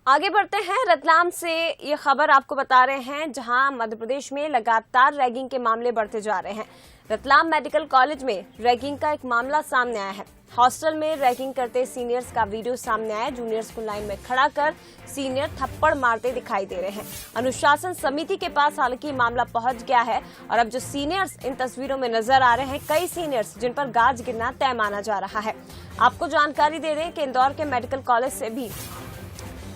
आगे बढ़ते हैं। रतलाम से ये खबर आपको बता रहे हैं, जहां मध्य प्रदेश में लगातार रैगिंग के मामले बढ़ते जा रहे हैं। रतलाम मेडिकल कॉलेज में रैगिंग का एक मामला सामने आया है। हॉस्टल में रैगिंग करते सीनियर्स का वीडियो सामने आया। जूनियर्स को लाइन में खड़ा कर सीनियर थप्पड़ मारते दिखाई दे रहे हैं। अनुशासन समिति के पास हालांकि मामला पहुंच गया है और अब जो सीनियर्स इन तस्वीरों में नजर आ रहे हैं, कई सीनियर्स जिन पर गाज गिरना तय माना जा रहा है। आपको जानकारी दे रहे हैं कि इंदौर के मेडिकल कॉलेज से भी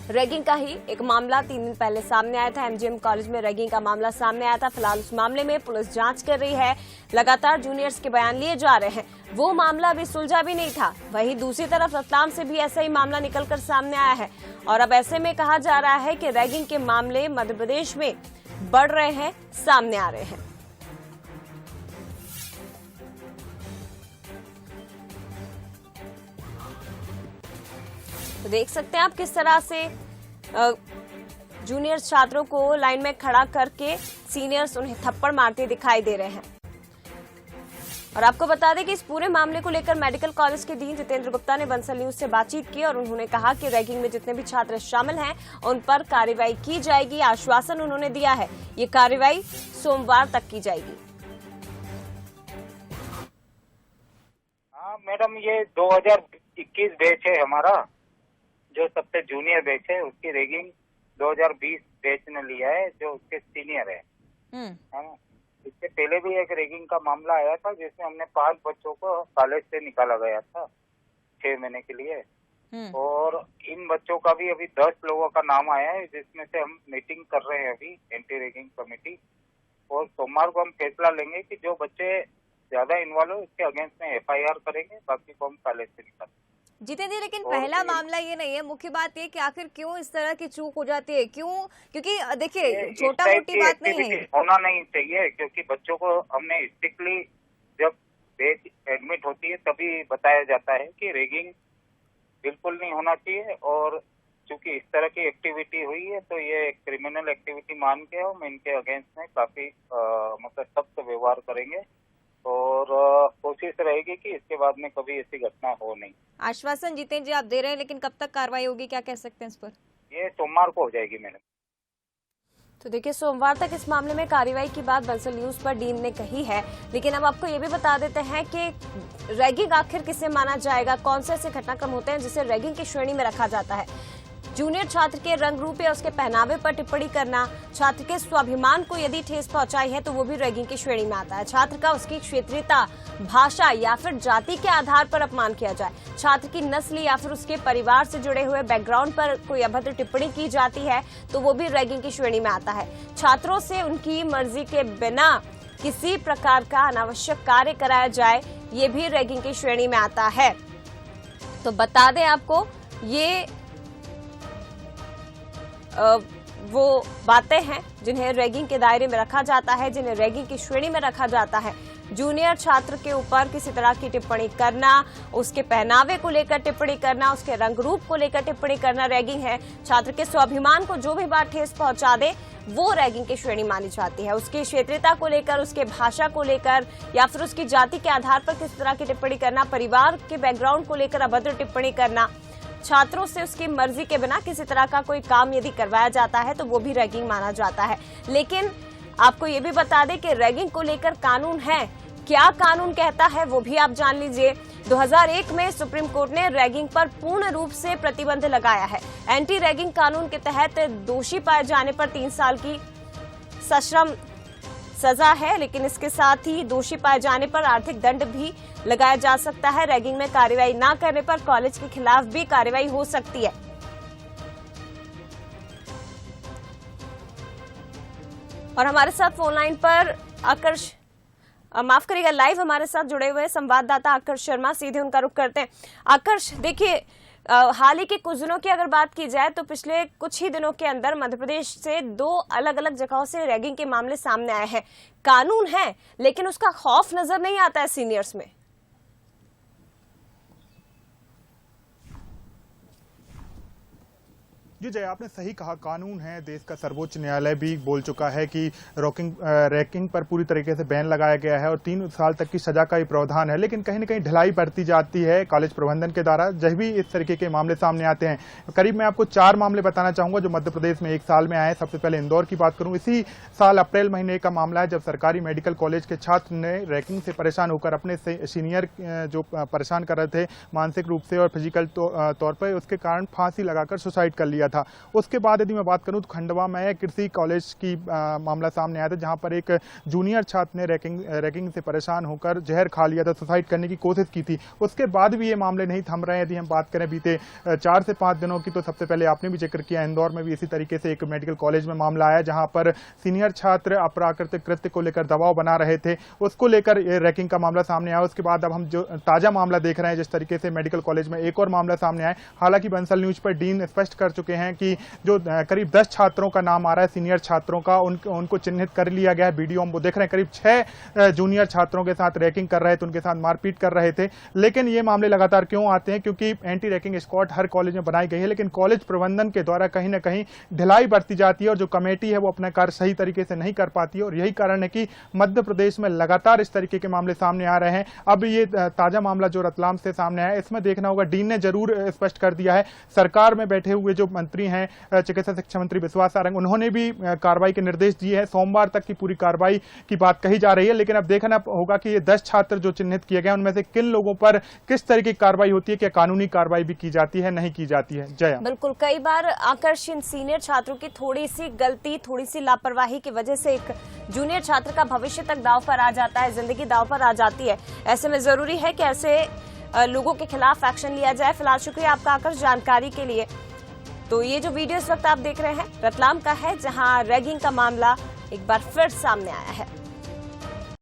रैगिंग का ही एक मामला 3 दिन पहले सामने आया था। एमजीएम कॉलेज में रैगिंग का मामला सामने आया था। फिलहाल उस मामले में पुलिस जांच कर रही है। लगातार जूनियर्स के बयान लिए जा रहे हैं। वो मामला अभी सुलझा भी नहीं था। वहीं दूसरी तरफ रतलाम से भी ऐसा ही मामला निकलकर सामने आया है और अब ऐसे में कहा जा रहा है कि रैगिंग के मामले मध्य प्रदेश में बढ़ रहे हैं, सामने आ रहे हैं। तो देख सकते हैं आप किस तरह से जूनियर छात्रों को लाइन में खड़ा करके सीनियर्स उन्हें थप्पड़ मारते दिखाई दे रहे हैं। और आपको बता दें कि इस पूरे मामले को लेकर मेडिकल कॉलेज के डीन जितेंद्र गुप्ता ने बंसल न्यूज से बातचीत की और उन्होंने कहा कि रैगिंग में जितने भी छात्र शामिल हैं उन पर कार्रवाई की जाएगी। आश्वासन उन्होंने दिया है, ये कार्रवाई सोमवार तक की जाएगी। हाँ मैडम, ये 2021 बैच है हमारा, जो सबसे जूनियर बैच है। उसकी रैगिंग 2020 बैच ने लिया है, जो उसके सीनियर है ना। इससे पहले भी एक रैगिंग का मामला आया था, जिसमें हमने 5 बच्चों को कॉलेज से निकाला गया था 6 महीने के लिए। और इन बच्चों का भी अभी 10 लोगों का नाम आया है, जिसमें से हम मीटिंग कर रहे हैं अभी एंटी रैगिंग कमेटी। और सोमवार को हम फैसला लेंगे कि जो बच्चे ज्यादा इन्वॉल्व हो उसके अगेंस्ट में FIR करेंगे, बाकी को हम कॉलेज से निकालेंगे। जितेंद्र जी, लेकिन पहला मामला ये नहीं है। मुख्य बात ये कि आखिर क्यों इस तरह की चूक हो जाती है, क्यों? क्योंकि देखिए, छोटा मोटी बात नहीं है, होना नहीं चाहिए। क्योंकि बच्चों को हमने स्ट्रिक्टली जब बैच एडमिट होती है तभी बताया जाता है कि रैगिंग बिल्कुल नहीं होना चाहिए। और चूंकि इस तरह की एक्टिविटी हुई है तो ये क्रिमिनल एक्टिविटी मान के हम इनके अगेंस्ट में काफी मतलब सख्त व्यवहार करेंगे और कोशिश रहेगी कि इसके बाद में कभी ऐसी घटना हो नहीं। आश्वासन जितेंद्र जी आप दे रहे हैं, लेकिन कब तक कार्रवाई होगी, क्या कह सकते हैं इस पर? ये सोमवार को हो जाएगी मैडम। तो देखिए, सोमवार तक इस मामले में कार्रवाई की बात बंसल न्यूज पर डीन ने कही है। लेकिन अब आपको ये भी बता देते हैं कि रैगिंग आखिर किसे माना जाएगा, कौन से ऐसे घटनाक्रम होते हैं जिसे रैगिंग की श्रेणी में रखा जाता है। जूनियर छात्र के रंग रूप या उसके पहनावे पर टिप्पणी करना, छात्र के स्वाभिमान को यदि ठेस पहुंचाई है तो वो भी रैगिंग की श्रेणी में आता है। छात्र का उसकी क्षेत्रीयता, भाषा या फिर जाति के आधार पर अपमान किया जाए, छात्र की नस्ल या फिर उसके परिवार से जुड़े हुए बैकग्राउंड पर कोई अभद्र टिप्पणी की जाती है तो वो भी रैगिंग की श्रेणी में आता है। छात्रों से उनकी मर्जी के बिना किसी प्रकार का अनावश्यक कार्य कराया जाए, ये भी रैगिंग की श्रेणी में आता है। तो बता दें आपको, ये वो बातें हैं जिन्हें रैगिंग के दायरे में रखा जाता है, जिन्हें रैगिंग की श्रेणी में रखा जाता है। जूनियर छात्र के ऊपर किसी तरह की टिप्पणी करना, उसके पहनावे को लेकर टिप्पणी करना, उसके रंग रूप को लेकर टिप्पणी करना रैगिंग है। छात्र के स्वाभिमान को जो भी बात ठेस पहुंचा दे वो रैगिंग की श्रेणी मानी जाती है। उसकी क्षेत्रीयता को लेकर, उसके भाषा को लेकर या फिर उसकी जाति के आधार पर किसी तरह की टिप्पणी करना, परिवार के बैकग्राउंड को लेकर अभद्र टिप्पणी करना, छात्रों से उसकी मर्जी के बिना किसी तरह का कोई काम यदि करवाया जाता है तो वो भी रैगिंग माना जाता है। लेकिन आपको ये भी बता दें कि रैगिंग को लेकर कानून है। क्या कानून कहता है वो भी आप जान लीजिए। 2001 में सुप्रीम कोर्ट ने रैगिंग पर पूर्ण रूप से प्रतिबंध लगाया है। एंटी रैगिंग कानून के तहत दोषी पाए जाने पर 3 साल की सश्रम सजा है, लेकिन इसके साथ ही दोषी पाए जाने पर आर्थिक दंड भी लगाया जा सकता है। रैगिंग में कार्रवाई न करने पर कॉलेज के खिलाफ भी कार्रवाई हो सकती है। और हमारे साथ फोन लाइन पर आकर्ष, माफ करिएगा, लाइव हमारे साथ जुड़े हुए संवाददाता आकर्ष शर्मा, सीधे उनका रुख करते हैं। आकर्ष, देखिए, हाल ही के कुछ दिनों की अगर बात की जाए तो पिछले कुछ ही दिनों के अंदर मध्य प्रदेश से 2 अलग अलग जगहों से रैगिंग के मामले सामने आए हैं। कानून है लेकिन उसका खौफ नजर नहीं आता है सीनियर्स में। जी जय, आपने सही कहा, कानून है, देश का सर्वोच्च न्यायालय भी बोल चुका है कि रैगिंग पर पूरी तरीके से बैन लगाया गया है और 3 साल तक की सजा का ही प्रावधान है। लेकिन कहीं न कहीं ढिलाई बरती जाती है कॉलेज प्रबंधन के द्वारा, जब भी इस तरीके के मामले सामने आते हैं। करीब मैं आपको 4 मामले बताना चाहूंगा जो मध्य प्रदेश में 1 साल में आए। सबसे पहले इंदौर की बात करूं, इसी साल अप्रैल महीने का मामला है जब सरकारी मेडिकल कॉलेज के छात्र ने रैगिंग से परेशान होकर अपने सीनियर जो परेशान कर रहे थे मानसिक रूप से और फिजिकल तौर पर, उसके कारण फांसी लगाकर सुसाइड कर लिया था। उसके बाद यदि मैं बात करूं तो खंडवा में कृषि कॉलेज की मामला सामने आया था जहां पर एक जूनियर छात्र ने रैगिंग से परेशान होकर जहर खा लिया था, सुसाइड करने की कोशिश की थी। उसके बाद भी ये मामले नहीं थम रहे हैं। यदि हम बात करें बीते 4 से 5 दिनों की, तो सबसे पहले आपने भी जिक्र किया, इंदौर में भी इसी तरीके से एक मेडिकल कॉलेज में मामला आया जहां पर सीनियर छात्र अप्राकृतिक कृत्य को लेकर दबाव बना रहे थे, उसको लेकर रैगिंग का मामला सामने आया। उसके बाद अब हम जो ताजा मामला देख रहे हैं, जिस तरीके से मेडिकल कॉलेज में एक और मामला सामने आया। हालांकि बंसल न्यूज पर डीन स्पष्ट कर चुके हैं कि जो करीब 10 छात्रों का नाम आ रहा है, सीनियर छात्रों का, उनको चिन्हित कर लिया गया है। वीडियो हम वो देख रहे हैं, करीब 6 जूनियर छात्रों के साथ रैगिंग कर रहे थे, उनके साथ मारपीट कर रहे थे। लेकिन ये मामले लगातार क्यों आते हैं? क्योंकि एंटी रैगिंग स्क्वाड हर कॉलेज में बनाई गई है, लेकिन कॉलेज प्रबंधन के द्वारा कहीं ना कहीं ढिलाई बरती जाती है और जो कमेटी है वो अपना कार्य सही तरीके से नहीं कर पाती है। और यही कारण है कि मध्य प्रदेश में लगातार इस तरीके के मामले सामने आ रहे हैं। अब ये ताजा मामला जो रतलाम से सामने आया, इसमें देखना होगा, डीन ने जरूर स्पष्ट कर दिया है, सरकार में बैठे हुए जो मंत्री हैं, चिकित्सा शिक्षा मंत्री विश्वास सारंग, उन्होंने भी कार्रवाई के निर्देश दिए हैं। सोमवार तक की पूरी कार्रवाई की बात कही जा रही है। लेकिन अब देखना होगा कि ये 10 छात्र जो चिन्हित किए गए उनमें से किन लोगों पर किस तरह की कार्रवाई होती है, क्या कानूनी कार्रवाई भी की जाती है, नहीं की जाती है। जया, बिल्कुल, कई बार आकर्षण सीनियर छात्रों की थोड़ी सी गलती, थोड़ी सी लापरवाही की वजह से एक जूनियर छात्र का भविष्य तक दांव पर आ जाता है, जिंदगी दांव पर आ जाती है। ऐसे में जरूरी है कि ऐसे लोगों के खिलाफ एक्शन लिया जाए। फिलहाल शुक्रिया आपका आकर्ष जानकारी के लिए। तो ये जो वीडियो इस वक्त आप देख रहे हैं रतलाम का है, जहां रैगिंग का मामला एक बार फिर सामने आया है।